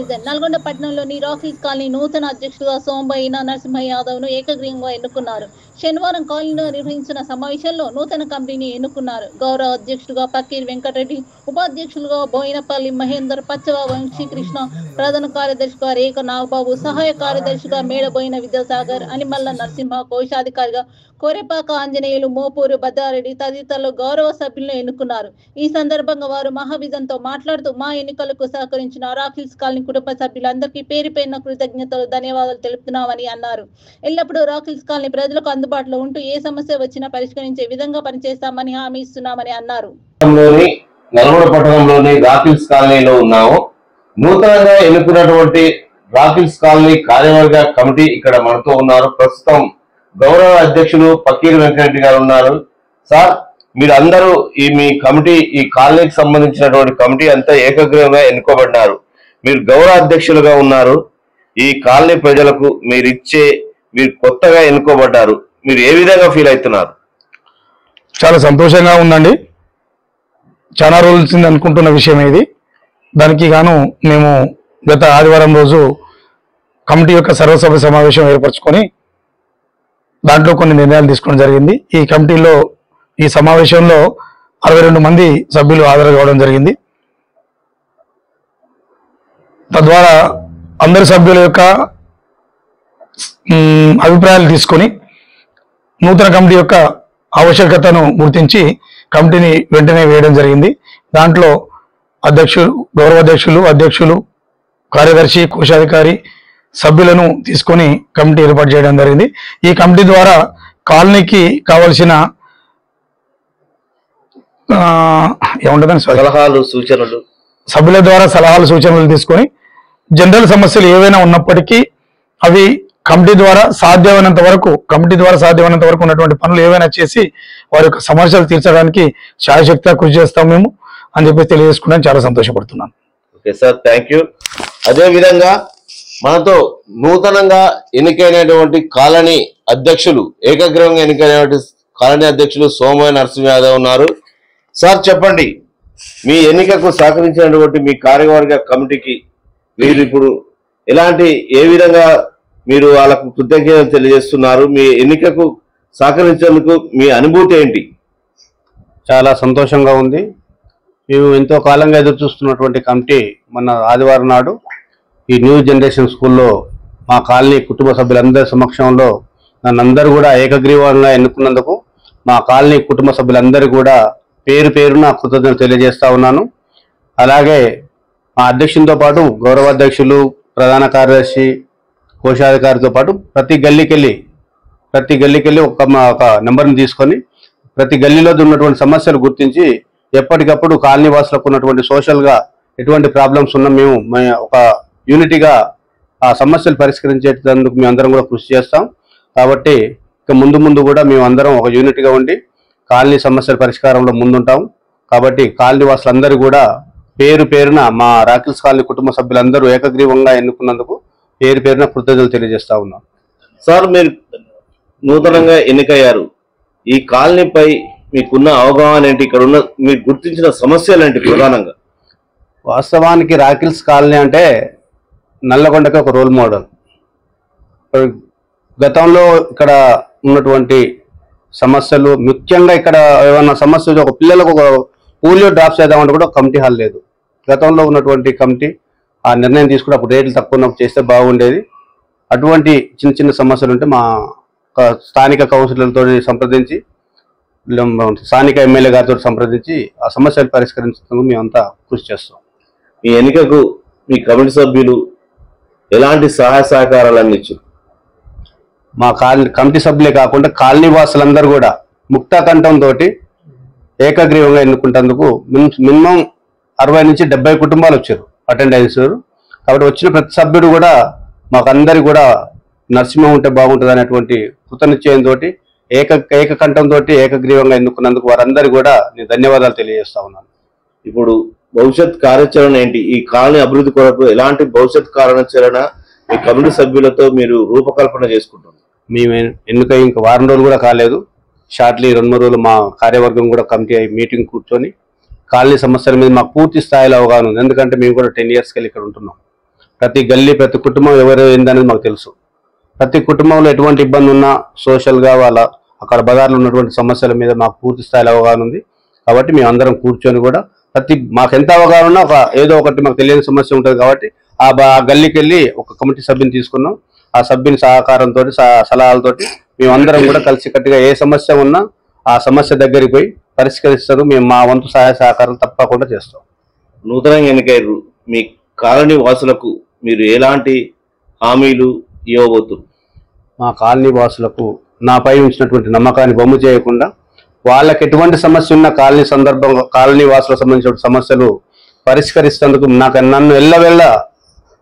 Division Nalgonda పట్టణంలోని రాఫీస్ colony నూతన అధ్యక్షుడిగా సోంబయ్య నరసింహ యాదవ్ ను ఏకగ్రీవంగా ఎన్నుకున్నారు. శనివారం కాలనీలో నిర్వహించిన సమావేశంలో నూతన కమిటీని ఎన్నుకున్నారు. గౌరవ అధ్యక్షుడిగా పక్కీర్ వెంకటరెడ్డి, ఉపాధ్యక్షులుగా బోయినపల్లి మహేందర్, పచ్చవ వంశీకృష్ణ, ప్రధాన కార్యదర్శిగా రేఖ నాగబాబు, సహాయ కార్యదర్శిగా మేడబోయిన విద్యాసాగర్, అనిమల్ల నరసింహ, కోశాధికారిగా కోరెపాక ఆంజనేయులు, మోపూరు భద్రారెడ్డి తదితరులు గౌరవ సభ్యులను ఎన్నుకున్నారు. ఈ సందర్భంగా వారు మహావిజన్తో మాట్లాడుతూ మా ఎన్నికలకు సహకరించిన రాకిల్స్ కాలనీ కుటుంబ సభ్యులందరికీ పేరు పేరున కృతజ్ఞతలు, ధన్యవాదాలు తెలుపుతున్నామని అన్నారు. ఎల్లప్పుడూ రాకిల్స్ కాలనీ ప్రజలకు అందుబాటులో ఉంటూ ఏ సమస్య వచ్చినా పరిష్కరించే విధంగా పనిచేస్తామని హామీ ఇస్తున్నామని అన్నారు. నల్గొండ పట్టణంలోని రాకిల్స్ కాలనీలో ఉన్నాము. నూతనంగా ఎన్నుకున్నటువంటి రాకిల్స్ కాలనీ కార్యవర్గ కమిటీ ఇక్కడ మనతో ఉన్నారు. ప్రస్తుతం గౌరవ అధ్యక్షులు పక్కీర్ వెంకటరెడ్డి గారు ఉన్నారు. సార్, మీరు అందరూ మీ కమిటీ, ఈ కాలనీకి సంబంధించినటువంటి కమిటీ అంతా ఏకగ్రీవంగా ఎన్నుకోబడినారు. మీరు గౌరవ అధ్యక్షులుగా ఉన్నారు. ఈ కాలనీ ప్రజలకు మీరు కొత్తగా ఎన్నుకోబడ్డారు. మీరు ఏ విధంగా ఫీల్ అవుతున్నారు? చాలా సంతోషంగా ఉందండి. చాలా రోజులు అనుకుంటున్న విషయం ఇది. దానికి గాను మేము గత ఆదివారం రోజు కమిటీ యొక్క సర్వసభ సమావేశం ఏర్పరచుకొని దాంట్లో కొన్ని నిర్ణయాలు తీసుకోవడం జరిగింది. ఈ కమిటీలో, ఈ సమావేశంలో 62 మంది సభ్యులు హాజరు కావడం జరిగింది. తద్వారా అందరి సభ్యుల యొక్క అభిప్రాయాలు తీసుకొని నూతన కమిటీ యొక్క ఆవశ్యకతను గుర్తించి కమిటీని వెంటనే వేయడం జరిగింది. దాంట్లో గౌరవ అధ్యక్షులు, కార్యదర్శి, కోశాధికారి సభ్యులను తీసుకొని కమిటీ ఏర్పాటు చేయడం జరిగింది. ఈ కమిటీ ద్వారా కాలనీకి కావలసిన ఏముంటుందని సలహాలు, సూచనలు, సభ్యుల ద్వారా సలహాలు, సూచనలు తీసుకొని జనరల్ సమస్యలు ఏవైనా ఉన్నప్పటికీ అవి కమిటీ ద్వారా సాధ్యమైనంత వరకు ఉన్నటువంటి పనులు ఏవైనా చేసి వారి యొక్క సమస్యలు తీర్చడానికి శాయశక్తిగా కృషి చేస్తాం మేము అని చెప్పి తెలియజేసుకున్నాను. చాలా సంతోషపడుతున్నాను. Okay sir, thank you. అదే విధంగా మనతో నూతనంగా ఎన్నికైనటువంటి కాలనీ అధ్యక్షులు, ఏకగ్రీవంగా ఎన్నికైనటువంటి కాలనీ అధ్యక్షులు సోమయ్య నరసింహ యాదవ్ ఉన్నారు. సార్, చెప్పండి, మీ ఎన్నికకు సహకరించినటువంటి మీ కార్యవర్గ కమిటీకి మీరు ఇప్పుడు ఏ విధంగా మీరు వాళ్ళకు కృతజ్ఞతలు తెలియజేస్తున్నారు? మీ ఎన్నికకు సహకరించేందుకు మీ అనుభూతి ఏంటి? చాలా సంతోషంగా ఉంది. మేము ఎంతో కాలంగా ఎదురు చూస్తున్నటువంటి కమిటీ మన ఆదివారం నాడు ఈ న్యూ జనరేషన్ స్కూల్లో మా కాలనీ కుటుంబ సభ్యులందరి సమక్షంలో నన్నందరూ కూడా ఏకగ్రీవంగా ఎన్నుకున్నందుకు మా కాలనీ కుటుంబ సభ్యులందరూ కూడా పేరు పేరున కృతజ్ఞతలు తెలియజేస్తా ఉన్నాను. అలాగే మా అధ్యక్షునితో పాటు గౌరవ అధ్యక్షులు, ప్రధాన కార్యదర్శి, కోశాధికారితో పాటు ప్రతి గల్లీకెళ్ళి ఒక నెంబర్ని తీసుకొని ప్రతి గల్లీలో ఉన్నటువంటి సమస్యలు గుర్తించి ఎప్పటికప్పుడు కాలనీ వాసులకు ఉన్నటువంటి సోషల్గా ఎటువంటి ప్రాబ్లమ్స్ ఉన్నా మేము ఒక యూనిటీగా ఆ సమస్యలు పరిష్కరించేందుకు మేము అందరం కూడా కృషి చేస్తాం. కాబట్టి ఇక ముందు కూడా మేము అందరం ఒక యూనిట్గా ఉండి కాలనీ సమస్యల పరిష్కారంలో ముందుంటాం. కాబట్టి కాలనీ వాసులందరూ కూడా పేరు పేరున మా రాకిల్స్ కాలనీ కుటుంబ సభ్యులందరూ ఏకగ్రీవంగా ఎన్నుకున్నందుకు పేరు పేరున కృతజ్ఞతలు తెలియజేస్తా ఉన్నాం. సార్, మీరు నూతనంగా ఎన్నికయ్యారు. ఈ కాలనీపై మీకున్న అవగాహన ఏంటి? ఇక్కడ ఉన్న మీరు గుర్తించిన సమస్యలు ఏంటి ప్రధానంగా? వాస్తవానికి రాకిల్స్ కాలనీ అంటే నల్లగొండకి ఒక రోల్ మోడల్. గతంలో ఇక్కడ ఉన్నటువంటి సమస్యలు, ముఖ్యంగా ఇక్కడ ఏమన్నా సమస్యలు, ఒక పిల్లలకు ఒక పోలియో డ్రాప్స్ చేద్దామంటే కూడా కమిటీ హాల్ లేదు. గతంలో ఉన్నటువంటి కమిటీ ఆ నిర్ణయం తీసుకుని అప్పుడు రేట్లు తక్కువ ఉన్నప్పుడు చేస్తే బాగుండేది. అటువంటి చిన్న సమస్యలు ఉంటే మా స్థానిక కౌన్సిలర్లతో సంప్రదించి, స్థానిక ఎమ్మెల్యే గారితో సంప్రదించి ఆ సమస్యలు పరిష్కరించేందుకు మేమంతా కృషి చేస్తాం. మీ ఎన్నికకు మీ కమిటీ సభ్యులు ఎలాంటి సహాయ సహకారాలు అందించారు? మా కమిటీ సభ్యులే కాకుండా కాలనీ వాసులందరూ కూడా ముక్త కంఠంతో ఏకగ్రీవంగా ఎన్నుకుంటేందుకు మినిమం 60 నుంచి 70 కుటుంబాలు వచ్చారు అటెండెన్స్. కాబట్టి వచ్చిన ప్రతి సభ్యుడు కూడా మాకందరికి కూడా నరసింహం ఉంటే బాగుంటుంది అనేటువంటి కృతనిశ్చయంతో ఏకకంఠంతో ఏకగ్రీవంగా ఎన్నుకున్నందుకు వారందరూ కూడా నేను ధన్యవాదాలు తెలియజేస్తా ఉన్నాను. ఇప్పుడు భవిష్యత్ కార్యాచరణ ఏంటి? ఈ కాలనీ అభివృద్ధి కొరకు ఎలాంటి భవిష్యత్ కార్యాచరణ మీ కమిటీ సభ్యులతో మీరు రూపకల్పన చేసుకుంటున్నారు? మేము ఎన్నిక ఇంకా వారం రోజులు కూడా కాలేదు. షార్ట్లీ 2-3 రోజులు మా కార్యవర్గం కూడా కమిటీ మీటింగ్ కూర్చొని కాలనీ సమస్యల మీద మాకు పూర్తి స్థాయిలో అవగాహన ఉంది. ఎందుకంటే మేము కూడా 10 years ఇక్కడ ఉంటున్నాం. ప్రతి గల్లీ ప్రతి కుటుంబం ఎవరు ఏందనేది మాకు తెలుసు. ప్రతి కుటుంబంలో ఎటువంటి ఇబ్బంది ఉన్నా సోషల్గా వాళ్ళ అక్కడ బజార్లో ఉన్నటువంటి సమస్యల మీద మాకు పూర్తి స్థాయిలో అవగాహన ఉంది. కాబట్టి మేము అందరం కూర్చొని కూడా మాకు ఎంత అవగాహన ఉన్నా ఏదో ఒకటి మాకు తెలియని సమస్య ఉంటుంది కాబట్టి ఆ గల్లీకి వెళ్ళి ఒక కమిటీ సభ్యుని తీసుకున్నాం. ఆ సభ్యుని సహకారంతో సలహాలతోటి మేమందరం కూడా కలిసికట్టుగా ఏ సమస్య ఉన్నా ఆ సమస్య దగ్గరికి పోయి పరిష్కరిస్తారు. మేము మా వంతు సహాయ సహకారం తప్పకుండా చేస్తాం. నూతనంగా ఎన్నికయ్యారు, మీ కాలనీ వాసులకు మీరు ఎలాంటి హామీలు ఇవ్వబోతున్నారు? మా కాలనీ వాసులకు నాపై ఉంచినటువంటి నమ్మకాన్ని బొమ్ము చేయకుండా వాళ్ళకి ఎటువంటి సమస్య ఉన్న కాలనీ వాసులకు సంబంధించిన సమస్యలు పరిష్కరిస్తేందుకు నన్ను ఎల్లవెళ్ళ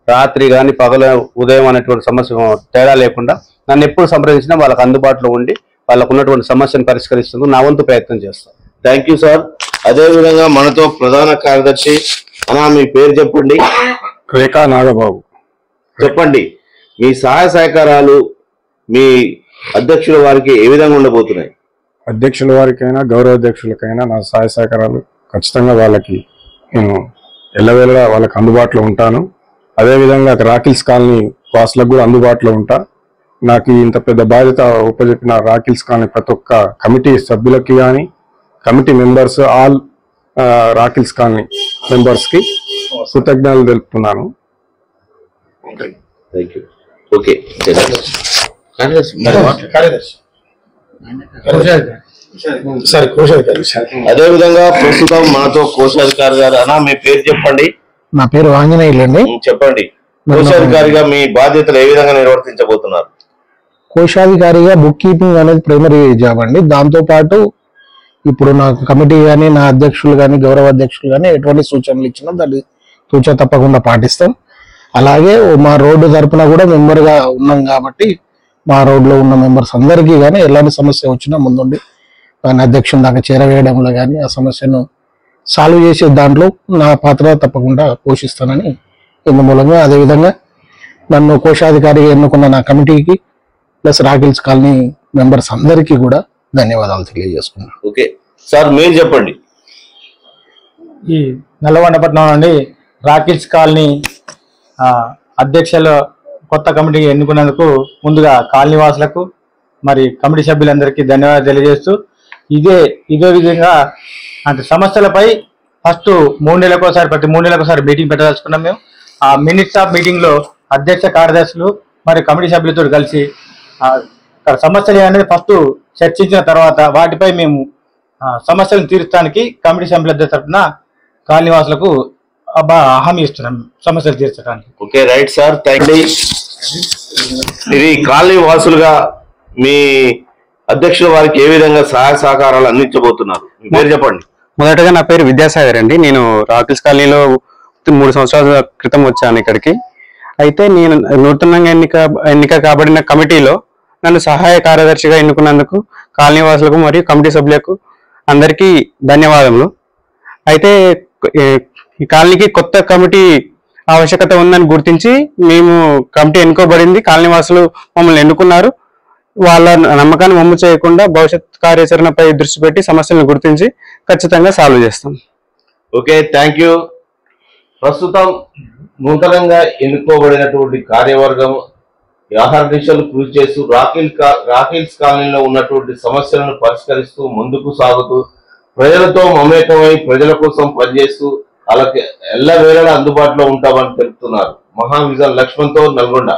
రాత్రి కానీ పగల ఉదయం అనేటువంటి సమస్య తేడా లేకుండా నన్ను ఎప్పుడు సంప్రదించినా వాళ్ళకి అందుబాటులో ఉండి వాళ్ళకు ఉన్నటువంటి సమస్యను పరిష్కరిస్తేందుకు నా వంతు ప్రయత్నం చేస్తాను. Thank you sir. అదేవిధంగా మనతో ప్రధాన కార్యదర్శి మీ పేరు చెప్పండి. రేఖా నాగబాబు. చెప్పండి, మీ సహాయ సహకారాలు మీ అధ్యక్షుల వారికి ఏ విధంగా ఉండబోతున్నాయి? అధ్యక్షుల వారికైనా గౌరవ అధ్యక్షులకైనా నా సహాయ సహకారాలు ఖచ్చితంగా వాళ్ళకి నేను ఎల్లవేళ వాళ్ళకి అందుబాటులో ఉంటాను. అదేవిధంగా రాకిల్స్ కాలనీ వాసులకు కూడా అందుబాటులో ఉంటా. నాకు ఇంత పెద్ద బాధ్యత ఉపజెప్పిన రాకిల్స్ కాలనీ ప్రతి ఒక్క కమిటీ సభ్యులకి కానీ కమిటీ మెంబర్స్ ఆల్ రాకిల్స్ కాలనీ మెంబర్స్కి కృతజ్ఞతలు తెలుపుతున్నాను. ఓకే, అదేవిధంగా ప్రస్తుతం మనతో కోశాధికారి గారు. మీ పేరు చెప్పండి. నా పేరు ఆంజనేయులు అండి. చెప్పండి, కోశాధికారిగా మీ బాధ్యతలు ఏ విధంగా నిర్వర్తించబోతున్నారు? కోశాధికారిగా బుక్ కీపింగ్ అనేది ప్రైమరీ జాబ్ అండి. దాంతో పాటు ఇప్పుడు నాకు కమిటీ కానీ నా అధ్యక్షులు కానీ గౌరవ అధ్యక్షులు కానీ ఎటువంటి సూచనలు ఇచ్చినా దాన్ని తూచా తప్పకుండా పాటిస్తాం. అలాగే మా రోడ్డు తరపున కూడా మెంబర్గా ఉన్నాం కాబట్టి మా రోడ్లో ఉన్న మెంబర్స్ అందరికీ కానీ ఎలాంటి సమస్య వచ్చినా ముందుండి దాని అధ్యక్షుని దాకా చేరవేయడంలో కానీ ఆ సమస్యను సాల్వ్ చేసే దాంట్లో నా పాత్ర తప్పకుండా పోషిస్తానని ఇందు మూలంగా అదేవిధంగా నన్ను కోశాధికారిగా ఎన్నుకున్న నా కమిటీకి ప్లస్ రాకిల్స్ కాలనీ మెంబర్స్ అందరికీ కూడా ధన్యవాదాలు తెలియజేసుకున్నాను. ఓకే సార్, మీరు చెప్పండి. ఈ నల్లగొండపట్నం నుండి రాకిల్స్ కాలనీ అధ్యక్షులు కొత్త కమిటీ ఎన్నుకున్నందుకు ముందుగా కాలనీ వాసులకు మరి కమిటీ సభ్యులందరికీ ధన్యవాదాలు తెలియజేస్తూ ఇదే విధంగా అంటే సమస్యలపై ఫస్ట్ 3 నెలలకోసారి ప్రతి 3 నెలలకోసారి మీటింగ్ పెట్టదలుచుకున్నాం. మేము ఆ మినిట్స్ ఆఫ్ మీటింగ్ లో అధ్యక్ష కార్యదర్శులు మరి కమిటీ సభ్యులతో కలిసి సమస్యలు అనేది ఫస్ట్ చర్చించిన తర్వాత వాటిపై మేము సమస్యలను తీర్చడానికి కమిటీ సభ్యుల తరఫున కాలనీవాసులకు హామీ ఇస్తున్నాం సమస్యలు తీర్చడానికి. Okay, right sir, thank you. ఇది కాలనీ వాసులుగా మీ అధ్యక్షుల వారికి ఏ విధంగా సహాయ సహకారాలు అందించబోతున్నారు? పేరు చెప్పండి. మొదటగా నా పేరు విద్యాసాగర్ అండి. నేను రాకిల్స్ కాలనీలో 3 సంవత్సరాల క్రితం వచ్చాను ఇక్కడికి. అయితే నేను నూతనంగా ఎన్నిక కాబడిన కమిటీలో నన్ను సహాయ కార్యదర్శిగా ఎన్నుకున్నందుకు కాలనీ వాసులకు మరియు కమిటీ సభ్యులకు అందరికీ ధన్యవాదములు. అయితే ఈ కాలనీకి కొత్త కమిటీ ఆవశ్యకత ఉందని గుర్తించి మేము కమిటీ ఎన్నుకోబడింది. కాలనీ వాసులు మమ్మల్ని ఎన్నుకున్నారు. వాళ్ళ నమ్మకాన్ని వమ్ము చేయకుండా భవిష్యత్ కార్యాచరణపై దృష్టి పెట్టి సమస్యలను గుర్తించి ఖచ్చితంగా సాల్వ్ చేస్తాం. Okay, thank you. ప్రస్తుతం నూతనంగా ఎన్నుకోబడినటువంటి కార్యవర్గం ఆహార దిశలు కృషి చేస్తూ రాకిల్స్ కాలనీలో ఉన్నటువంటి సమస్యలను పరిష్కరిస్తూ ముందుకు సాగుతూ ప్రజలతో మమేకమై ప్రజల కోసం పనిచేస్తూ వాళ్ళకి ఎల్లవేళలా అందుబాటులో ఉంటామని తెలుపుతున్నారు. మహావిజన్ లక్ష్మణ్తో నల్గొండ.